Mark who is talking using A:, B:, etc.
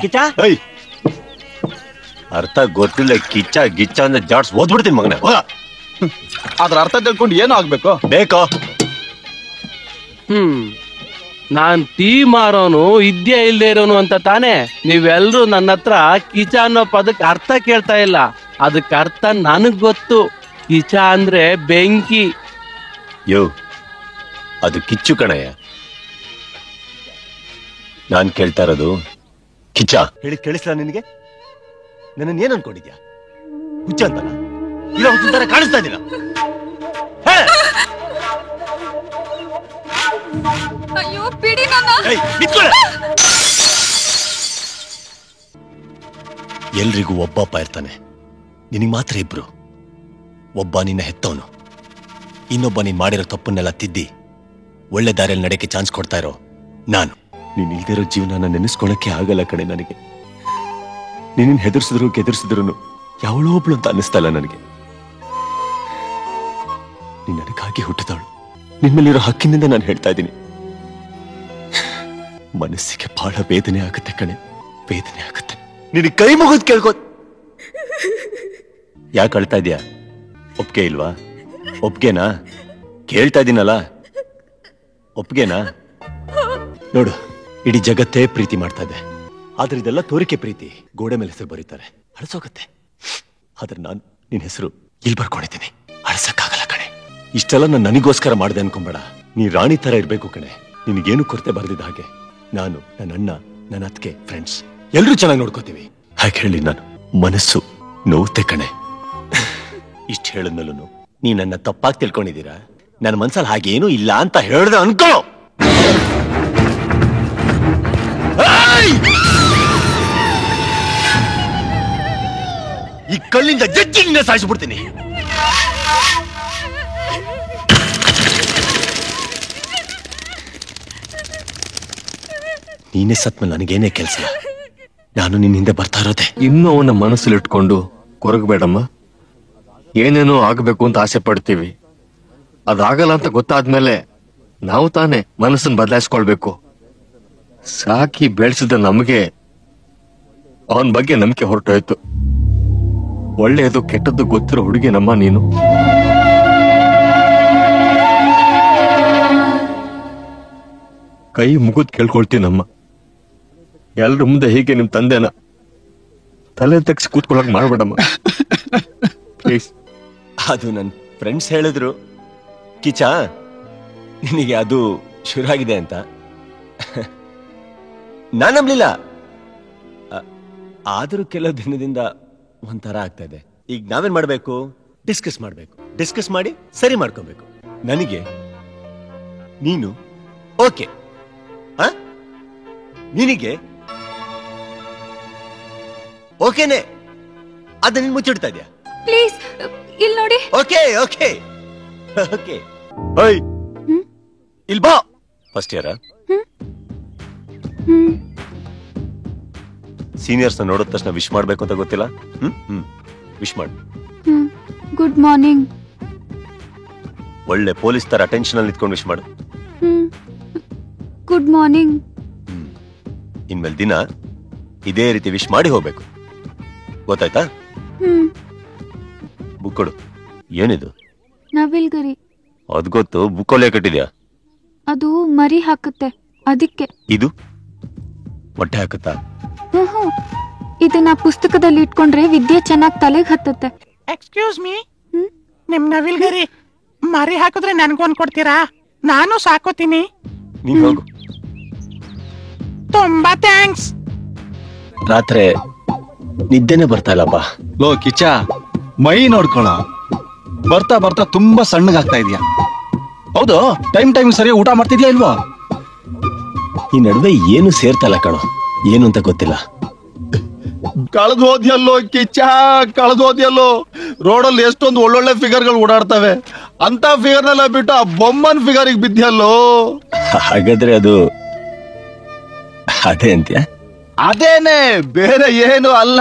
A: ಕಿಚ್ಚ ಅರ್ಥ ಗೊತ್ತಿಲ್ಲ. ಕಿಚ್ಚ ಗಿಚ್ಚ ಅಂದ್ರೆ ಜಾಡ್ಸ್ ಓದ್ಬಿಡ್ತೀನಿ ಮಗನ.
B: ಅದ್ರ ಅರ್ಥ ತಿಳ್ಕೊಂಡು ಏನು ಆಗ್ಬೇಕು
A: ಬೇಕೋ?
C: ನಾನ್ ಟೀ ಮಾರೋನು ಇದ್ಯಾ ಇಲ್ಲದೆ ಇರೋನು ಅಂತ ತಾನೇ ನೀವೆಲ್ರೂ ನನ್ನ ಹತ್ರ ಕಿಚ ಅನ್ನೋ ಪದಕ್ಕೆ ಅರ್ಥ ಕೇಳ್ತಾ ಇಲ್ಲ. ಅದಕ್ಕೆ ಅರ್ಥ ನನಗ್ ಗೊತ್ತು. ಕಿಚ ಅಂದ್ರೆ ಬೆಂಕಿ.
A: ಯೋ, ಅದು ಕಿಚ್ಚು ಕಣಯ್ಯ. ನಾನ್ ಕೇಳ್ತಾ ಇರೋದು ಕಿಚ್ಚ. ಹೇಳಿ ಕೇಳಿಸ್ಲ ನಿನಗೆ? ನನ್ನ ಏನ್ ಅನ್ಕೊಂಡಿದ್ಯಾ? ಹುಚ್ಚ ಅಂತಲ್ಲ? ಇಲ್ಲ ಹುಚ್ಚಿನ ತರ ಕಾಣಿಸ್ತಾ ಇದ್ದೀನ?
D: ಅಯ್ಯೋ ಬಿಡಿ ನನ್ನ.
A: ಎಲ್ರಿಗೂ ಒಬ್ಬಪ್ಪ ಇರ್ತಾನೆ, ನಿನಗೆ ಮಾತ್ರ ಇಬ್ರು. ಒಬ್ಬ ನಿನ್ನ ಹೆತ್ತವನು, ಇನ್ನೊಬ್ಬ ನೀನ್ ಮಾಡಿರೋ ತಪ್ಪನ್ನೆಲ್ಲ ತಿದ್ದಿ ಒಳ್ಳೆ ದಾರಿಯಲ್ಲಿ ನಡೆಯಕ್ಕೆ ಚಾನ್ಸ್ ಕೊಡ್ತಾ ಇರೋ ನಾನು. ನೀನ್ ಇಲ್ದಿರೋ ಜೀವನ ನೆನೆಸ್ಕೊಳಕ್ಕೆ ಆಗಲ್ಲ ಕಣೆ ನನಗೆ. ನೀನ್ ಹೆದರ್ಸಿದ್ರು ಕೆದರ್ಸಿದ್ರು ಯಾವಳೋ ಒಬ್ಳು ಅಂತ ಅನ್ನಿಸ್ತಾ ಇಲ್ಲ ನನಗೆ. ನೀನ್ ನನಗಾಗಿ ಹುಟ್ಟಿದವಳು. ನಿನ್ಮೇಲಿರೋ ಹಕ್ಕಿನಿಂದ ನಾನು ಹೇಳ್ತಾ ಇದ್ದೀನಿ. ಮನಸ್ಸಿಗೆ ಬಹಳ ವೇದನೆ ಆಗುತ್ತೆ ಕಣೆ, ವೇದನೆ ಆಗುತ್ತೆ. ನಿನಗೆ ಕೈ ಮುಗಿದ್ ಕೇಳ್ಕೋ. ಯಾಕೆ ಅಳ್ತಾ ಇದೀಯಾ? ಒಪ್ಗೆ ಇಲ್ವಾ? ಒಪ್ಗೆನಾ? ಕೇಳ್ತಾ ಇದ್ದೀನಲ್ಲ, ಒಪ್ಗೆನಾ? ನೋಡು, ಇಡೀ ಜಗತ್ತೇ ಪ್ರೀತಿ ಮಾಡ್ತಾ ಇದೆ. ಆದ್ರೆ ಇದೆಲ್ಲ ತೋರಿಕೆ ಪ್ರೀತಿ. ಗೋಡೆ ಮೇಲೆ ಹೆಸರು ಬರೀತಾರೆ, ಅಳಿಸೋಗತ್ತೆ. ಆದ್ರೆ ನಾನು ನಿನ್ ಹೆಸರು ಇಲ್ಲಿ ಬರ್ಕೊಂಡಿದ್ದೀನಿ, ಅಳಿಸಕ್ಕಾಗಲ್ಲ ಕಣೆ. ಇಷ್ಟೆಲ್ಲ ನಾನು ನನಗೋಸ್ಕರ ಮಾಡಿದೆ ಅನ್ಕೊಂಬೇಡ. ನೀ ರಾಣಿ ತರ ಇರ್ಬೇಕು ಕಣೆ. ನಿನಗೇನು ಕೊರತೆ ಬರ್ದಿದ್ದ ಹಾಗೆ ನಾನು, ನನ್ನ ಅಣ್ಣ, ನನ್ನ ಅತ್ತಿಗೆ, ಫ್ರೆಂಡ್ಸ್ ಎಲ್ರೂ ಚೆನ್ನಾಗಿ ನೋಡ್ಕೋತೀವಿ. ಹಾಗೆ ಹೇಳಿ ನಾನು ಮನಸ್ಸು ನೋವುತ್ತೆ ಕಣೆ. ಇಷ್ಟ ಹೇಳಿದ್ಮೇಲೂ ನೀ ನನ್ನ ತಪ್ಪಾಗಿ ತಿಳ್ಕೊಂಡಿದ್ದೀರಾ? ನನ್ನ ಮನ್ಸಲ್ಲಿ ಹಾಗೇನೂ ಇಲ್ಲ ಅಂತ ಹೇಳ್ದೆ ಅನ್ಕೋ. ಈ ಕಲ್ಲಿಂದ ಜಜ್ಜಿಂಗ್ ಸಾಯಿಸ್ಬಿಡ್ತೀನಿ. ನೀನೇ ಸತ್ಮೇಲೆ ನನಗೇನೇ ಕೆಲಸ. ನಾನು ನಿನ್ನ ಹಿಂದೆ ಬರ್ತಾ ಇರೋದೆ.
E: ಇನ್ನೂ ಅವನ ಮನಸ್ಸಲ್ಲಿ ಇಟ್ಕೊಂಡು ಕೊರಗಬೇಡಮ್ಮ. ಏನೇನೋ ಆಗಬೇಕು ಅಂತ ಆಸೆ ಪಡ್ತೀವಿ, ಅದಾಗಲ್ಲ ಅಂತ ಗೊತ್ತಾದ್ಮೇಲೆ ನಾವು ತಾನೇ ಮನಸ್ಸನ್ನು ಬದಲಾಯಿಸ್ಕೊಳ್ಬೇಕು. ಸಾಕಿ ಬೆಳೆಸಿದ ನಮಗೆ ಅವನ ಬಗ್ಗೆ ನಂಬಿಕೆ ಹೊರಟೋಯ್ತು. ಒಳ್ಳೆಯದು ಕೆಟ್ಟದ್ದು ಗೊತ್ತಿರೋ ಹುಡುಗಿನಮ್ಮ ನೀನು. ಕೈ ಮುಗಿದ್ ಕೇಳ್ಕೊಳ್ತೀನಮ್ಮ, ಎಲ್ರ ಮುಂದೆ ಹೀಗೆ ನಿಮ್ ತಂದೆನ ತಲೆ ತೆಗ್ಸಿ ಕೂತ್ಕೊಳ್ಳೋಕೆ ಮಾಡ್ಬೇಡಮ್ಮ ಪ್ಲೀಸ್.
A: ಅದು ನನ್ನ ಫ್ರೆಂಡ್ಸ್ ಹೇಳಿದ್ರು ಕಿಚ್ಚ, ನಿನಗೆ ಅದು ಶುರು ಆಗಿದೆ ಅಂತ. ನಾನು ನಂಬಲಿಲ್ಲ. ಆದರೂ ಕೆಲವು ದಿನದಿಂದ ಒಂಥರ ಆಗ್ತಾ ಇದೆ. ಈಗ ನಾವೇನ್ ಮಾಡ್ಬೇಕು? ಡಿಸ್ಕಸ್ ಮಾಡ್ಬೇಕು. ಡಿಸ್ಕಸ್ ಮಾಡಿ ಸರಿ ಮಾಡ್ಕೋಬೇಕು. ನನಗೆ ನೀನು ಓಕೆ, ನಿನಗೆ ಓಕೆನೆ. ಅದನ್ನ ನೀನು ಮುಚ್ಚಿಡ್ತಾ ಇದೆಯಾ?
D: ಪ್ಲೀಸ್ ಇಲ್ಲಿ ನೋಡಿ.
A: Okay okay okay. ಓಯ್ ಇಲ್ಲಿ ಬಾ. ಫಸ್ಟ್ ಇಯರ್ ಸೀನಿಯರ್ಸ್ ನೋಡಿದ ತಕ್ಷಣ ವಿಶ್ ಮಾಡ್ಬೇಕು ಅಂತ ಗೊತ್ತಿಲ್ಲ? ವಿಶ್ ಮಾಡು.
D: Good morning.
A: ಒಳ್ಳೆ ಪೊಲೀಸ್ ತರ ಅಟೆನ್ಷನ್ ಅಲ್ಲಿ ನಿಂತ್ಕೊಂಡು ವಿಶ್ ಮಾಡು.
D: Good morning.
A: ಇನ್ಮೇಲೆ ದಿನ ಇದೇ ರೀತಿ ವಿಶ್ ಮಾಡಿ ಹೋಗ್ಬೇಕು, ಗೊತ್ತಾಯ್ತಾ? ಬುಕ್ ಕೊಡು. ಏನಿದು?
D: ನವಿಲ್ಗರಿ.
A: ಅದ್ ಗೊತ್ತು, ಬುಕ್ಕಲ್ಲೇ ಕಟ್ಟಿದ್ಯಾ?
D: ಅದು ಮರಿ ಹಾಕುತ್ತೆ, ಅದಕ್ಕೆ.
A: ಇದು ಮೊಟ್ಟೆ ಹಾಕುತ್ತಾ?
D: ಇದನ್ನ ಪುಸ್ತಕದಲ್ಲಿ ಇಟ್ಕೊಂಡ್ರೆ ವಿದ್ಯೆ ಚೆನ್ನಾಗಿ ತಲೆಗೆ ಹತ್ತುತ್ತೆ.
F: ಎಕ್ಸ್ಕ್ಯೂಸ್ ಮೀ, ನಿಮ್ ನವಿಲ್ಗರಿ ಮರಿ ಹಾಕಿದ್ರೆ ನನ್ಗೊಂದ್ ಕೊಡ್ತೀರಾ? ನಾನು ಸಾಕೋತೀನಿ.
A: ನೀನ್ ಹೋಗು.
F: ತುಂಬಾ ಥ್ಯಾಂಕ್ಸ್.
A: ರಾತ್ರಿ ನಿದ್ದೆನೆ ಬರ್ತಾ ಇಲ್ಲಪ್ಪ.
B: ಲೋ ಕಿಚ್ಚ, ಮೈ ನೋಡ್ಕೊಳ. ಬರ್ತಾ ಬರ್ತಾ ತುಂಬಾ ಸಣ್ಣಗಾಗ್ತಾ ಇದೀಯ. ಹೌದು, ಟೈಮ್ ಸರಿ ಊಟ ಮಾಡ್ತಿದ್ಯಾ ಇಲ್ವಾ?
A: ಈ ನಡುವೆ ಏನು ಸೇರ್ತಲ್ಲ ಕಣೋ, ಏನು ಅಂತ ಗೊತ್ತಿಲ್ಲ.
B: ಕಳೆದು ಹೋದ್ಯಲ್ಲೋ ಕಿಚ್ಚ, ಕಳೆದು ಹೋದ್ಯಲ್ಲೋ. ರೋಡಲ್ಲಿ ಎಷ್ಟೊಂದು ಒಳ್ಳೊಳ್ಳೆ ಫಿಗರ್ಗಳು ಓಡಾಡ್ತವೆ, ಅಂತ ಫಿಗರ್ನೆಲ್ಲ ಬಿಟ್ಟು ಆ ಬೊಮ್ಮನ್ ಫಿಗರಿಗೆ ಬಿದ್ಯಲ್ಲೋ.
A: ಹಾಗಾದ್ರೆ ಅದು ಅದೇ ಅಂತ್ಯ?
B: ಅದೇನೆ, ಬೇರೆ ಏನು ಅಲ್ಲ.